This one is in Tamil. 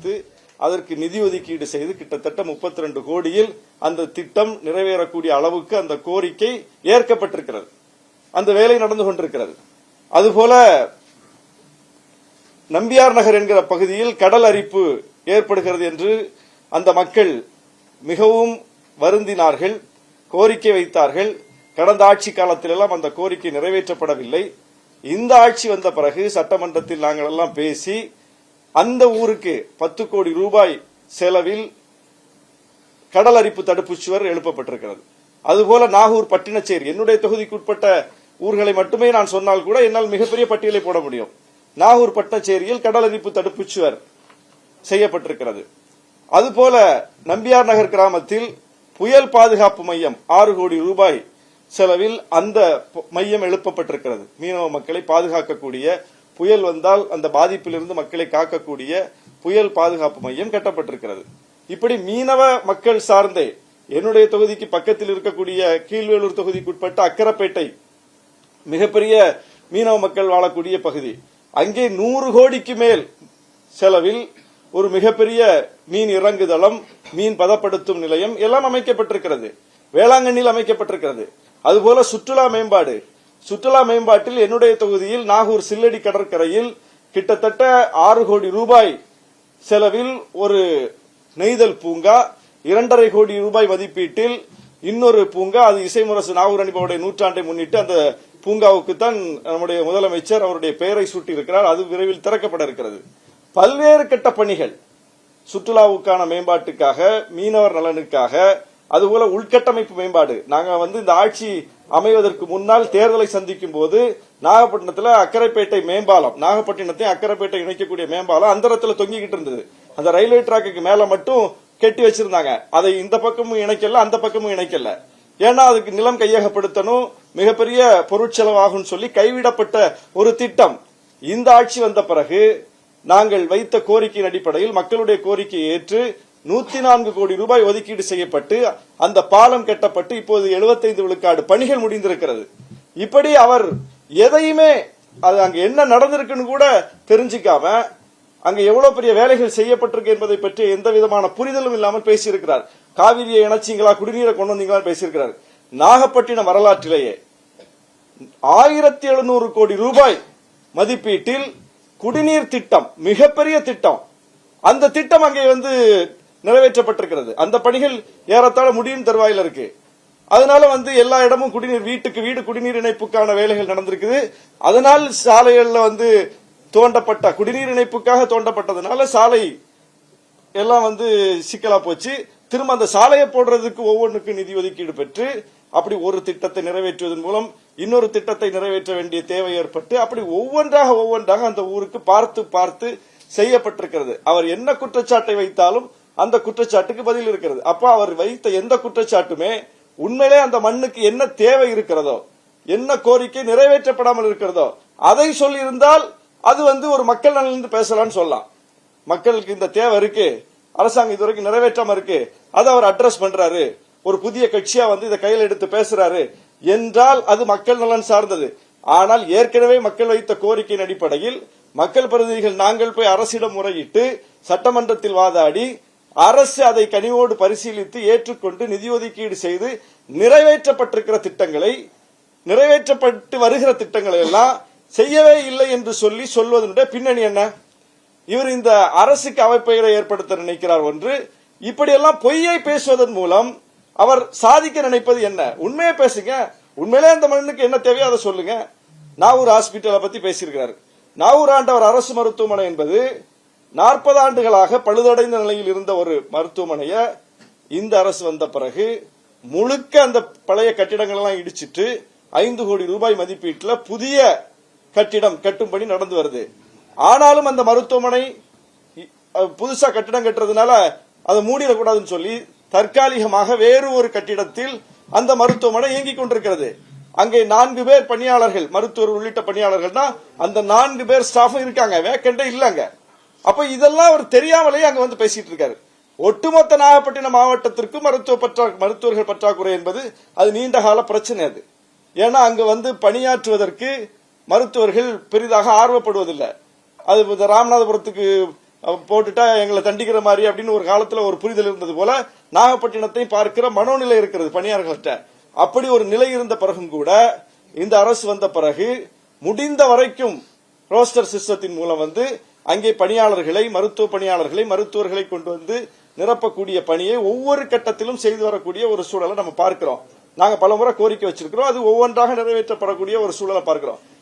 எடுத்து அதற்கு நிதி ஒதுக்கீடு செய்து கிட்டத்தட்ட 32 கோடியில் அந்த திட்டம் நிறைவேறக்கூடிய அளவுக்கு அந்த கோரிக்கை ஏற்கப்பட்டிருக்கிறது. அந்த வேலை நடந்து கொண்டிருக்கிறது. அதுபோல நம்பியார் நகர் என்கிற பகுதியில் கடல் அரிப்பு ஏற்படுகிறது என்று அந்த மக்கள் மிகவும் வருந்தினார்கள், கோரிக்கை வைத்தார்கள். கடந்த ஆட்சி காலத்திலெல்லாம் அந்த கோரிக்கை நிறைவேற்றப்படவில்லை. இந்த ஆட்சி வந்த பிறகு சட்டமன்றத்தில் நாங்கள் எல்லாம் பேசி அந்த ஊருக்கு 10 கோடி ரூபாய் செலவில் கடல் அரிப்பு தடுப்பு சுவர் எழுப்பப்பட்டிருக்கிறது. அதுபோல நாகூர், பட்டினச்சேரி, என்னுடைய தொகுதிக்குட்பட்ட ஊர்களை மட்டுமே நான் சொன்னால் கூட என்னால் மிகப்பெரிய பட்டியலை போட முடியும். நாகூர், பட்டினச்சேரியில் கடல் அரிப்பு தடுப்பு சுவர் செய்யப்பட்டிருக்கிறது. அதுபோல நம்பியார் நகர் கிராமத்தில் புயல் பாதுகாப்பு மையம் 6 கோடி ரூபாய் செலவில் அந்த மையம் எழுப்பப்பட்டிருக்கிறது. மீனவ மக்களை பாதுகாக்கக்கூடிய, புயல் வந்தால் அந்த பாதிப்பிலிருந்து மக்களை காக்கக்கூடிய புயல் பாதுகாப்பு மையம் கட்டப்பட்டிருக்கிறது. இப்படி மீனவ மக்கள் சார்ந்தே என்னுடைய தொகுதிக்கு பக்கத்தில் இருக்கக்கூடிய கீழ்வேலூர் தொகுதிக்குட்பட்ட அக்கரப்பேட்டை மிகப்பெரிய மீனவ மக்கள் வாழக்கூடிய பகுதி. அங்கே 100 கோடிக்கு மேல் செலவில் ஒரு மிகப்பெரிய மீன் இறங்குதளம், மீன் பதப்படுத்தும் நிலையம் எல்லாம் அமைக்கப்பட்டிருக்கிறது. வேளாங்கண்ணியில் அமைக்கப்பட்டிருக்கிறது. அதுபோல சுற்றுலா மேம்பாட்டில் என்னுடைய தொகுதியில் நாகூர் சில்லடி கடற்கரையில் கிட்டத்தட்ட 6 கோடி ரூபாய் செலவில் ஒரு நெய்தல் பூங்கா, 2.5 கோடி ரூபாய் மதிப்பீட்டில் இன்னொரு பூங்கா, அது இசைமுரசு நாகூர் அணிபாவுடைய 100ஆண்டை முன்னிட்டு அந்த பூங்காவுக்கு தான் நம்முடைய முதலமைச்சர் அவருடைய பெயரை சூட்டியிருக்கிறார். அது விரைவில் திறக்கப்பட இருக்கிறது. பல்வேறு கட்ட பணிகள் சுற்றுலாவுக்கான மேம்பாட்டுக்காக, மீனவர் நலனுக்காக, அதுபோல உள்கட்டமைப்பு மேம்பாடு. நாங்க இந்த ஆட்சி அமைவதற்கு முன்னால் தேர்தலை சந்திக்கும் போது நாகப்பட்டினத்தில் அக்கரைப்பேட்டை மேம்பாலம், நாகப்பட்டினத்தையும் அக்கரைப்பேட்டை இணைக்கக்கூடிய மேம்பாலம் அந்த இடத்துல தொங்கிக்கிட்டு இருந்தது. அந்த ரயில்வே டிராக்கு மேல மட்டும் கெட்டி வச்சிருந்தாங்க. அதை இந்த பக்கமும் இணைக்கல, அந்த பக்கமும் இணைக்கல. ஏன்னா அதுக்கு நிலம் கையகப்படுத்தணும், மிகப்பெரிய பொருட்செலவாகும் சொல்லி கைவிடப்பட்ட ஒரு திட்டம். இந்த ஆட்சி வந்த பிறகு நாங்கள் வைத்த கோரிக்கையின் அடிப்படையில் மக்களுடைய கோரிக்கையை ஏற்று 104 கோடி ரூபாய் ஒதுக்கீடு செய்யப்பட்டு அந்த பாலம் கட்டப்பட்டு இப்போது 75 விழுக்காடு பணிகள் முடிந்திருக்கிறது. இப்படி அவர் எதையுமே அது அங்க என்ன நடந்திருக்குன்னு கூட தெரிஞ்சுக்காம, அங்க எவ்வளவு பெரிய வேலைகள் செய்யப்பட்டிருக்கு என்பதை பற்றி எந்த விதமான புரிதலும் இல்லாமல் பேசியிருக்கிறார். காவிரியை இணைச்சிங்களா, குடிநீரை கொண்டு வந்தீங்களா பேசியிருக்கிறார். நாகப்பட்டினம் வரலாற்றிலேயே 1700 கோடி ரூபாய் மதிப்பீட்டில் குடிநீர் திட்டம், மிகப்பெரிய திட்டம், அந்த திட்டம் அங்கே நிறைவேற்றப்பட்டிருக்கிறது. அந்த பணிகள் ஏறத்தாழ முடியும் தருவாயில் இருக்கு. அதனால எல்லா இடமும் குடிநீர், வீட்டுக்கு வீடு குடிநீர் இணைப்புக்கான வேலைகள் நடந்திருக்குது. அதனால் சாலைகள்ல தோண்டப்பட்ட குடிநீர் இணைப்புக்காக தோண்டப்பட்டதுனால சாலை எல்லாம் சிக்கலா போச்சு. திரும்ப அந்த சாலையை போடுறதுக்கு ஒவ்வொன்றுக்கு நிதி ஒதுக்கீடு பெற்று அப்படி ஒரு திட்டத்தை நிறைவேற்றுவதன் மூலம் இன்னொரு திட்டத்தை நிறைவேற்ற வேண்டிய தேவை ஏற்பட்டு அப்படி ஒவ்வொன்றாக அந்த ஊருக்கு பார்த்து பார்த்து செய்யப்பட்டிருக்கிறது. அவர் என்ன குற்றச்சாட்டை வைத்தாலும் அந்த குற்றச்சாட்டுக்கு பதில் இருக்கிறது. அப்ப அவர் வைத்த எந்த குற்றச்சாட்டுமே உண்மையிலே அந்த மண்ணுக்கு என்ன தேவை இருக்கிறதோ, என்ன கோரிக்கை நிறைவேற்றப்படாமல் இருக்கிறதோ அதை சொல்லியிருந்தால் அது ஒரு மக்கள் நலன் பேசலாம்னு சொல்லலாம். மக்களுக்கு இந்த தேவை இருக்கு, அரசாங்கம் இதுவரைக்கும் நிறைவேற்றாம இருக்கு, அதை அவர் அட்ரஸ் பண்றாரு, ஒரு புதிய கட்சியா இதை கையில் எடுத்து பேசுறாரு என்றால் அது மக்கள் நலன் சார்ந்தது. ஆனால் ஏற்கனவே மக்கள் வைத்த கோரிக்கையின் அடிப்படையில் மக்கள் பிரதிநிதிகள் நாங்கள் போய் அரசிடம் முறையிட்டு சட்டமன்றத்தில் வாதாடி அரசு அதை கனிவோடு பரிசீலித்து ஏற்றுக்கொண்டு நிதி ஒதுக்கீடு செய்து நிறைவேற்றப்பட்டிருக்கிற திட்டங்களை, நிறைவேற்றப்பட்டு வருகிற திட்டங்களை எல்லாம் செய்யவே இல்லை என்று சொல்வதனுடைய பின்னணி என்ன? இவர் இந்த அரசுக்கு அவப்பெயரை ஏற்படுத்த நினைக்கிறார். ஒன்று, இப்படியெல்லாம் பொய்யை பேசுவதன் மூலம் அவர் சாதிக்க நினைப்பது என்ன? உண்மையை பேசுங்க. உண்மையிலே அந்த மண்ணுக்கு என்ன தேவையோ அதை சொல்லுங்க. நாகூர் ஹாஸ்பிட்டலை பத்தி பேசியிருக்கிறார். நாகூர் ஆண்டவர் அரசு மருத்துவமனை என்பது 40 ஆண்டுகளாக பழுதடைந்த நிலையில் இருந்த ஒரு மருத்துவமனையை இந்த அரசு வந்த பிறகு முழுக்க அந்த பழைய கட்டிடங்கள் எல்லாம் இடிச்சிட்டு 5 கோடி ரூபாய் மதிப்பீட்டில் புதிய கட்டிடம் கட்டும் பணி நடந்து வருது. ஆனாலும் அந்த மருத்துவமனை புதுசா கட்டிடம் கட்டுறதுனால அதை மூடிடக்கூடாதுன்னு சொல்லி தற்காலிகமாக வேறு ஒரு கட்டிடத்தில் அந்த மருத்துவமனை இயங்கிக் கொண்டிருக்கிறது. அங்கே 4 பேர் பணியாளர்கள், மருத்துவர் உள்ளிட்ட பணியாளர்கள்னா அந்த 4 பேர் ஸ்டாஃபும் இருக்காங்க, வேக்கண்டே இல்லங்க. அப்ப இதெல்லாம் அவர் தெரியாமலேயே அங்க பேசிட்டு இருக்காரு. ஒட்டுமொத்த நாகப்பட்டினம் மாவட்டத்திற்கும் மருத்துவர்கள் பற்றாக்குறை என்பது அது நீண்ட கால பிரச்சனை. அது ஏன்னா அங்க பணியாற்றுவதற்கு மருத்துவர்கள் பெரிதாக ஆர்வப்படுவதில்லை. அது ராமநாதபுரத்துக்கு போட்டுட்டா எங்களை தண்டிக்கிற மாதிரி அப்படின்னு ஒரு காலத்துல ஒரு புரிதல் இருந்தது போல நாகப்பட்டினத்தை பார்க்கிற மனோநிலை இருக்கிறது பணியாளர்கள்ட்ட. அப்படி ஒரு நிலை இருந்த பிறகும் கூட இந்த அரசு வந்த பிறகு முடிந்த வரைக்கும் ரோஸ்டர் சிஸ்டத்தின் மூலம் அங்கே பணியாளர்களை, மருத்துவ பணியாளர்களை, மருத்துவர்களை கொண்டு நிரப்பக்கூடிய பணியை ஒவ்வொரு கட்டத்திலும் செய்து வரக்கூடிய ஒரு சூழலை நம்ம பார்க்கிறோம். நாங்க பலமுறை கோரிக்கை வச்சிருக்கிறோம். அது ஒவ்வொன்றாக நிறைவேற்றப்படக்கூடிய ஒரு சூழலை பார்க்கிறோம்.